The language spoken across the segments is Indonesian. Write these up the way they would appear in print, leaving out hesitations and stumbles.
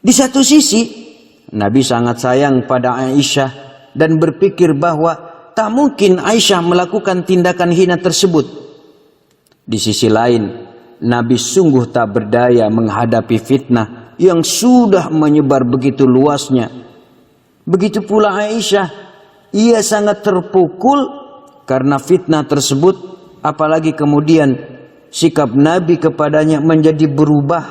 Di satu sisi, Nabi sangat sayang pada Aisyah dan berpikir bahwa tak mungkin Aisyah melakukan tindakan hina tersebut. Di sisi lain, Nabi sungguh tak berdaya menghadapi fitnah yang sudah menyebar begitu luasnya. Begitu pula Aisyah, ia sangat terpukul karena fitnah tersebut, apalagi kemudian sikap Nabi kepadanya menjadi berubah,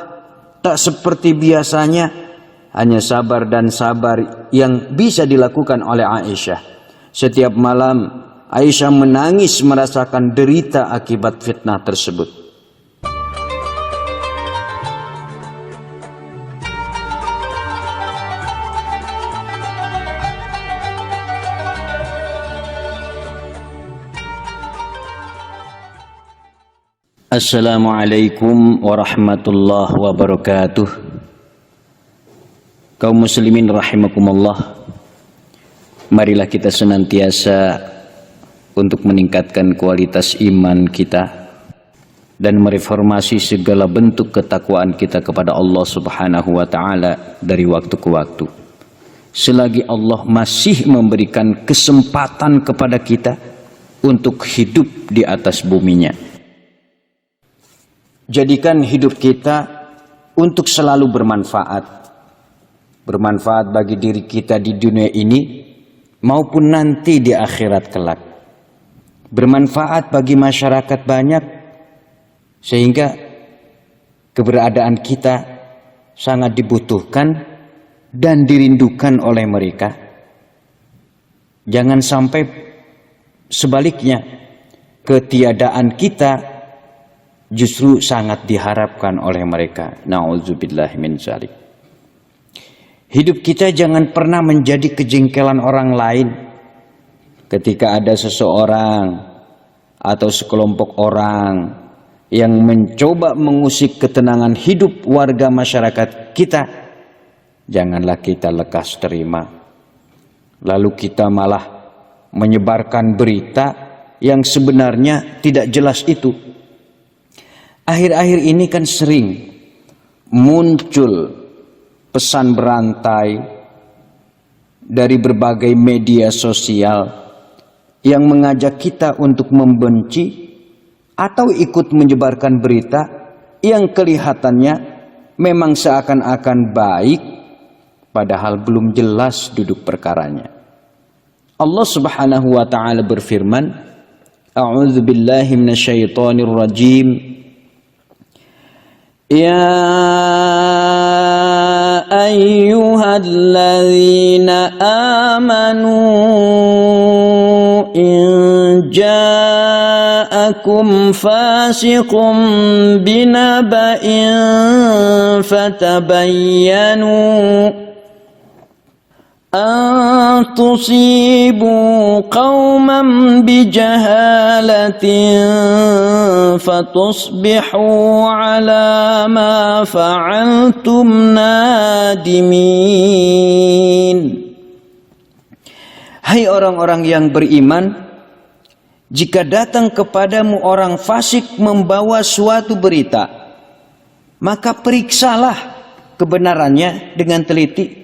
tak seperti biasanya, hanya sabar dan sabar yang bisa dilakukan oleh Aisyah. Setiap malam Aisyah menangis merasakan derita akibat fitnah tersebut. Assalamualaikum warahmatullahi wabarakatuh. Kaum muslimin rahimakumullah, marilah kita senantiasa untuk meningkatkan kualitas iman kita dan mereformasi segala bentuk ketakwaan kita kepada Allah Subhanahu wa taala dari waktu ke waktu. Selagi Allah masih memberikan kesempatan kepada kita untuk hidup di atas buminya. Jadikan hidup kita untuk selalu bermanfaat. Bermanfaat bagi diri kita di dunia ini maupun nanti di akhirat kelak. Bermanfaat bagi masyarakat banyak sehingga keberadaan kita sangat dibutuhkan dan dirindukan oleh mereka. Jangan sampai sebaliknya ketiadaan kita justru sangat diharapkan oleh mereka. Na'udzubillah min dzalik. Hidup kita jangan pernah menjadi kejengkelan orang lain ketika ada seseorang atau sekelompok orang yang mencoba mengusik ketenangan hidup warga masyarakat kita. Janganlah kita lekas terima. Lalu kita malah menyebarkan berita yang sebenarnya tidak jelas itu. Akhir-akhir ini kan sering muncul pesan berantai dari berbagai media sosial yang mengajak kita untuk membenci atau ikut menyebarkan berita yang kelihatannya memang seakan-akan baik padahal belum jelas duduk perkaranya. Allah Subhanahu wa taala berfirman, A'udzu billahi minasyaitonir rajim. Ya ayyuhalladzina amanu in ja'akum fasiqun binaba'in fatabayyanu an tusibu qauman bijahalatin fatusbihu ala ma fa'altum nadimin. Hai orang-orang yang beriman, jika datang kepadamu orang fasik membawa suatu berita, maka periksalah kebenarannya dengan teliti,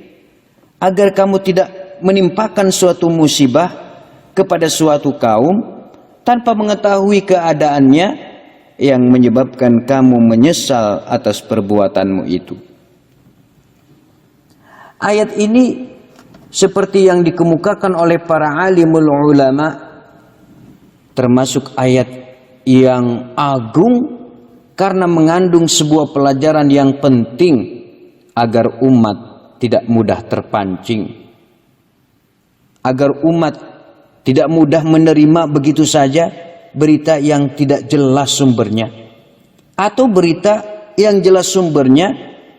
agar kamu tidak menimpakan suatu musibah kepada suatu kaum tanpa mengetahui keadaannya yang menyebabkan kamu menyesal atas perbuatanmu itu. Ayat ini seperti yang dikemukakan oleh para alimul ulama termasuk ayat yang agung karena mengandung sebuah pelajaran yang penting agar umat tidak mudah terpancing, agar umat tidak mudah menerima begitu saja berita yang tidak jelas sumbernya, atau berita yang jelas sumbernya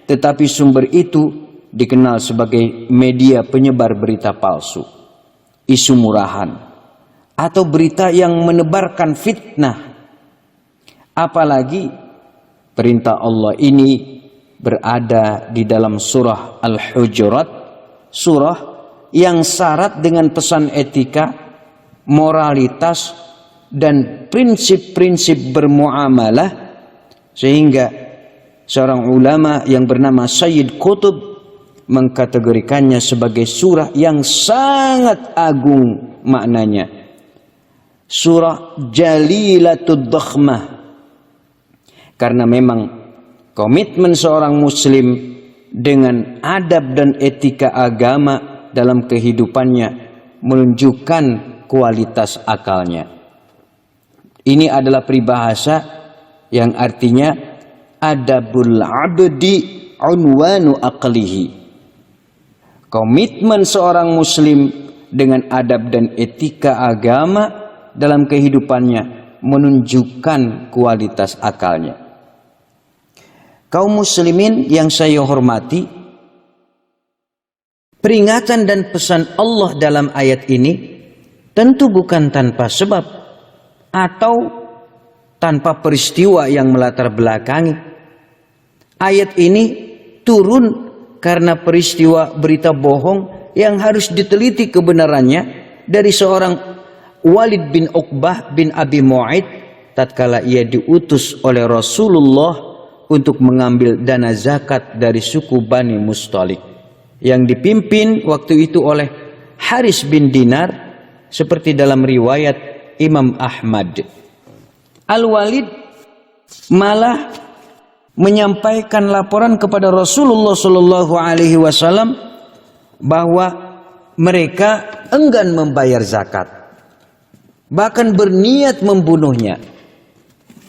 tetapi sumber itu dikenal sebagai media penyebar berita palsu, isu murahan, atau berita yang menebarkan fitnah. Apalagi perintah Allah ini berada di dalam surah Al-Hujurat, surah yang syarat dengan pesan etika, moralitas, dan prinsip-prinsip bermuamalah, sehingga seorang ulama yang bernama Sayyid Qutb mengkategorikannya sebagai surah yang sangat agung maknanya. Surah Jalilatud Dakhmah. Karena memang komitmen seorang muslim dengan adab dan etika agama dalam kehidupannya menunjukkan kualitas akalnya. Ini adalah peribahasa yang artinya adabul abdi unwanu aqlihi. Komitmen seorang muslim dengan adab dan etika agama dalam kehidupannya menunjukkan kualitas akalnya. Kaum muslimin yang saya hormati, peringatan dan pesan Allah dalam ayat ini tentu bukan tanpa sebab atau tanpa peristiwa yang melatar belakangi. Ayat ini turun karena peristiwa berita bohong yang harus diteliti kebenarannya dari seorang Walid bin Uqbah bin Abi Mu'aid tatkala ia diutus oleh Rasulullah untuk mengambil dana zakat dari suku Bani Mustalik yang dipimpin waktu itu oleh Haris bin Dinar seperti dalam riwayat Imam Ahmad. Al-Walid malah menyampaikan laporan kepada Rasulullah Shallallahu Alaihi Wasallam bahwa mereka enggan membayar zakat, bahkan berniat membunuhnya.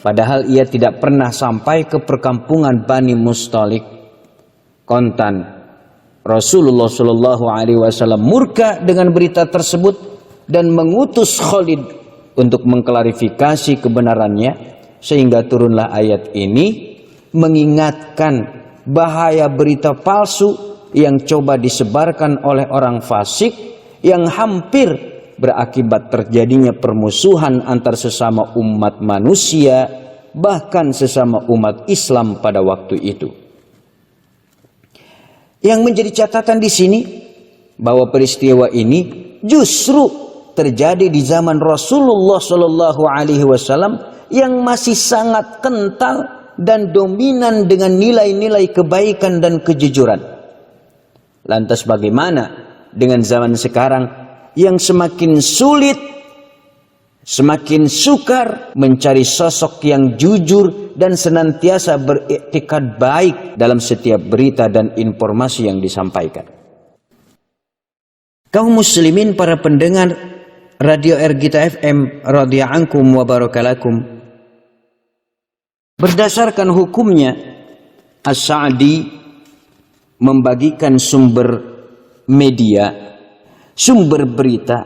Padahal ia tidak pernah sampai ke perkampungan Bani Mustalik. Kontan Rasulullah Shallallahu Alaihi Wasallam murka dengan berita tersebut dan mengutus Khalid untuk mengklarifikasi kebenarannya, sehingga turunlah ayat ini mengingatkan bahaya berita palsu yang coba disebarkan oleh orang fasik yang hampir berakibat terjadinya permusuhan antar sesama umat manusia, bahkan sesama umat Islam pada waktu itu. Yang menjadi catatan di sini bahwa peristiwa ini justru terjadi di zaman Rasulullah Shallallahu Alaihi Wasallam yang masih sangat kental dan dominan dengan nilai-nilai kebaikan dan kejujuran. Lantas bagaimana dengan zaman sekarang yang semakin sulit, semakin sukar mencari sosok yang jujur dan senantiasa beriktikad baik dalam setiap berita dan informasi yang disampaikan? Kaum muslimin, para pendengar Radio Ergita FM radhiyallahu wa barakalakum, berdasarkan hukumnya As-Sa'di membagikan sumber media, sumber berita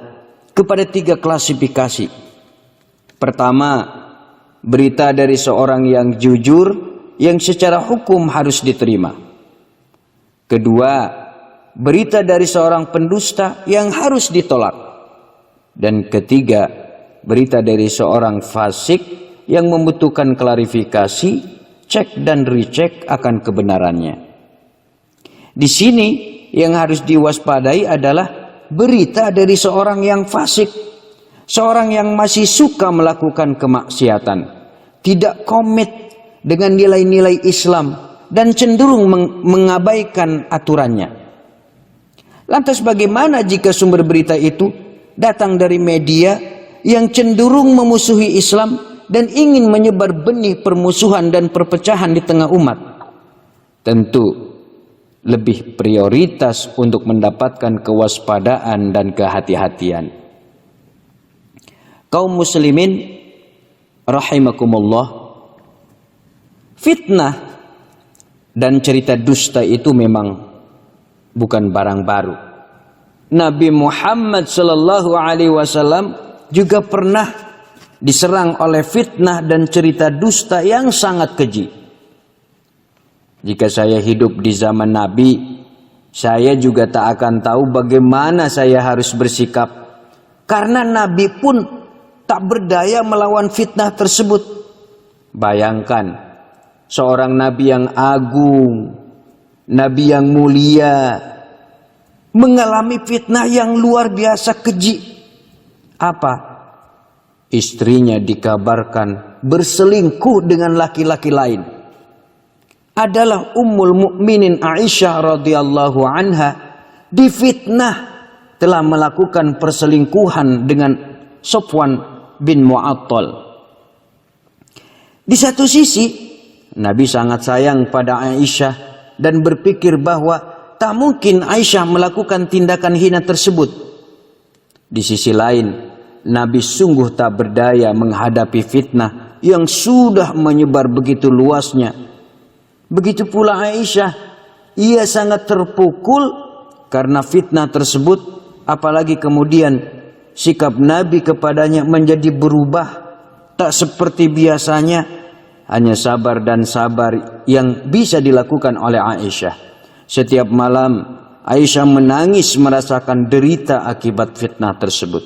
kepada 3 klasifikasi. Pertama, berita dari seorang yang jujur yang secara hukum harus diterima. Kedua, berita dari seorang pendusta yang harus ditolak. Dan ketiga, berita dari seorang fasik yang membutuhkan klarifikasi, cek dan recheck akan kebenarannya. Di sini yang harus diwaspadai adalah berita dari seorang yang fasik, seorang yang masih suka melakukan kemaksiatan, tidak komit dengan nilai-nilai Islam dan cenderung mengabaikan aturannya. Lantas bagaimana jika sumber berita itu datang dari media yang cenderung memusuhi Islam dan ingin menyebar benih permusuhan dan perpecahan di tengah umat? Tentu lebih prioritas untuk mendapatkan kewaspadaan dan kehati-hatian. Kaum muslimin rahimakumullah, fitnah dan cerita dusta itu memang bukan barang baru. Nabi Muhammad sallallahu alaihi wasallam juga pernah diserang oleh fitnah dan cerita dusta yang sangat keji. Jika saya hidup di zaman Nabi, saya juga tak akan tahu bagaimana saya harus bersikap. Karena Nabi pun tak berdaya melawan fitnah tersebut. Bayangkan, seorang Nabi yang agung, Nabi yang mulia, mengalami fitnah yang luar biasa keji. Apa? Istrinya dikabarkan berselingkuh dengan laki-laki lain. adalah Ummul Mukminin Aisyah radhiyallahu anha difitnah telah melakukan perselingkuhan dengan Safwan bin Mu'attal. Di satu sisi, Nabi sangat sayang pada Aisyah dan berpikir bahwa tak mungkin Aisyah melakukan tindakan hina tersebut. Di sisi lain, Nabi sungguh tak berdaya menghadapi fitnah yang sudah menyebar begitu luasnya. Begitu pula Aisyah, ia sangat terpukul karena fitnah tersebut, apalagi kemudian sikap Nabi kepadanya menjadi berubah, tak seperti biasanya, hanya sabar dan sabar yang bisa dilakukan oleh Aisyah. Setiap malam Aisyah menangis merasakan derita akibat fitnah tersebut.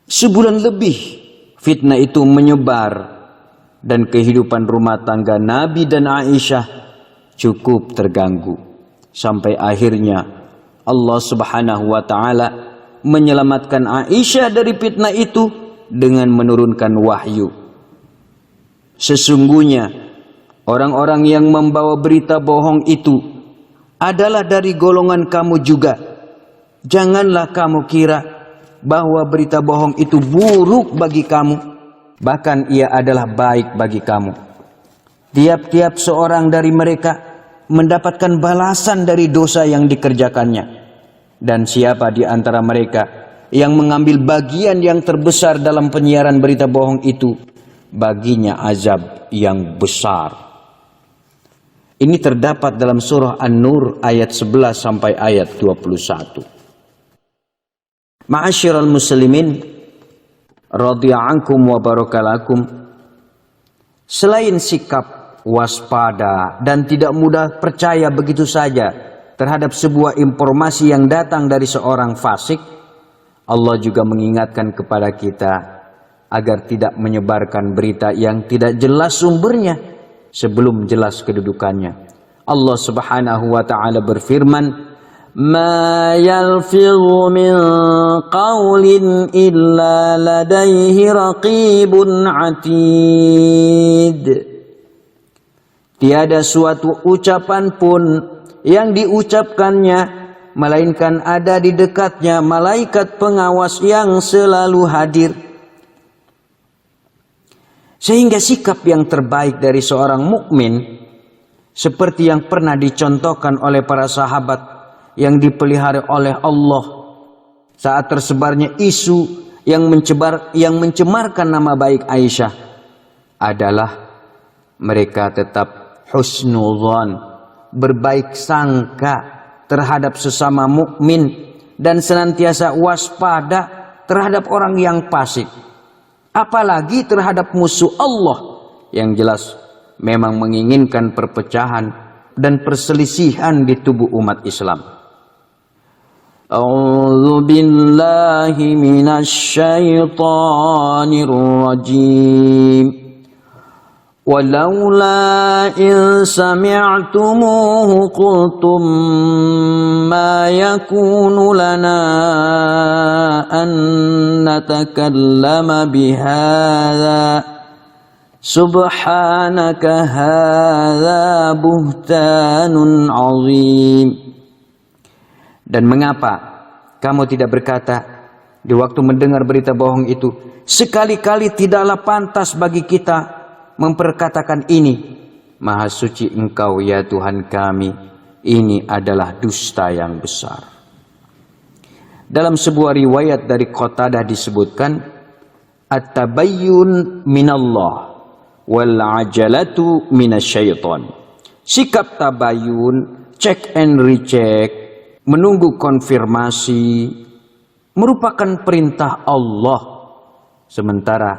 Sebulan lebih fitnah itu menyebar dan kehidupan rumah tangga Nabi dan Aisyah cukup terganggu. Sampai akhirnya Allah Subhanahu wa taala menyelamatkan Aisyah dari fitnah itu dengan menurunkan wahyu. Sesungguhnya orang-orang yang membawa berita bohong itu adalah dari golongan kamu juga. Janganlah kamu kira bahwa berita bohong itu buruk bagi kamu, bahkan ia adalah baik bagi kamu. Tiap-tiap seorang dari mereka mendapatkan balasan dari dosa yang dikerjakannya. Dan siapa di antara mereka yang mengambil bagian yang terbesar dalam penyiaran berita bohong itu, baginya azab yang besar. Ini terdapat dalam surah An-Nur ayat 11 sampai ayat 21. Ma'asyiral muslimin radhiyallahu wa barakalakum. Selain sikap waspada dan tidak mudah percaya begitu saja terhadap sebuah informasi yang datang dari seorang fasik, Allah juga mengingatkan kepada kita agar tidak menyebarkan berita yang tidak jelas sumbernya sebelum jelas kedudukannya. Allah Subhanahu wa taala berfirman, "Ma yalfidhu min qawlin illa ladaihi raqibun atid." Tiada suatu ucapan pun yang diucapkannya melainkan ada di dekatnya malaikat pengawas yang selalu hadir. Sehingga sikap yang terbaik dari seorang mukmin seperti yang pernah dicontohkan oleh para sahabat yang dipelihara oleh Allah saat tersebarnya isu yang mencemarkan nama baik Aisyah adalah mereka tetap husnudzon, berbaik sangka terhadap sesama mukmin dan senantiasa waspada terhadap orang yang fasik, apalagi terhadap musuh Allah yang jelas memang menginginkan perpecahan dan perselisihan di tubuh umat Islam. A'udzu billahi minasyaitonir rajim. Walaula in sami'tumuhu qultum ma yakunu lana an natakallama bihadza subhanaka hadza buhtanun azim. Dan mengapa kamu tidak berkata di waktu mendengar berita bohong itu, sekali-kali tidaklah pantas bagi kita memperkatakan ini, Maha suci Engkau ya Tuhan kami, ini adalah dusta yang besar. Dalam sebuah riwayat dari Qatadah disebutkan, at-tabayyun minallah wal ajalatu minasyaiton. Sikap tabayun, check and recheck, menunggu konfirmasi merupakan perintah Allah, sementara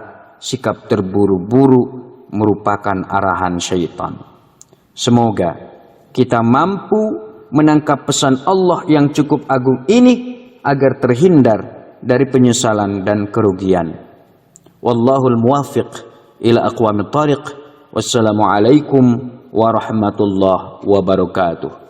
sikap terburu-buru merupakan arahan syaitan. Semoga kita mampu menangkap pesan Allah yang cukup agung ini agar terhindar dari penyesalan dan kerugian. Wallahul muwaffiq ila aqwamit thariq. Wassalamualaikum warahmatullahi wabarakatuh.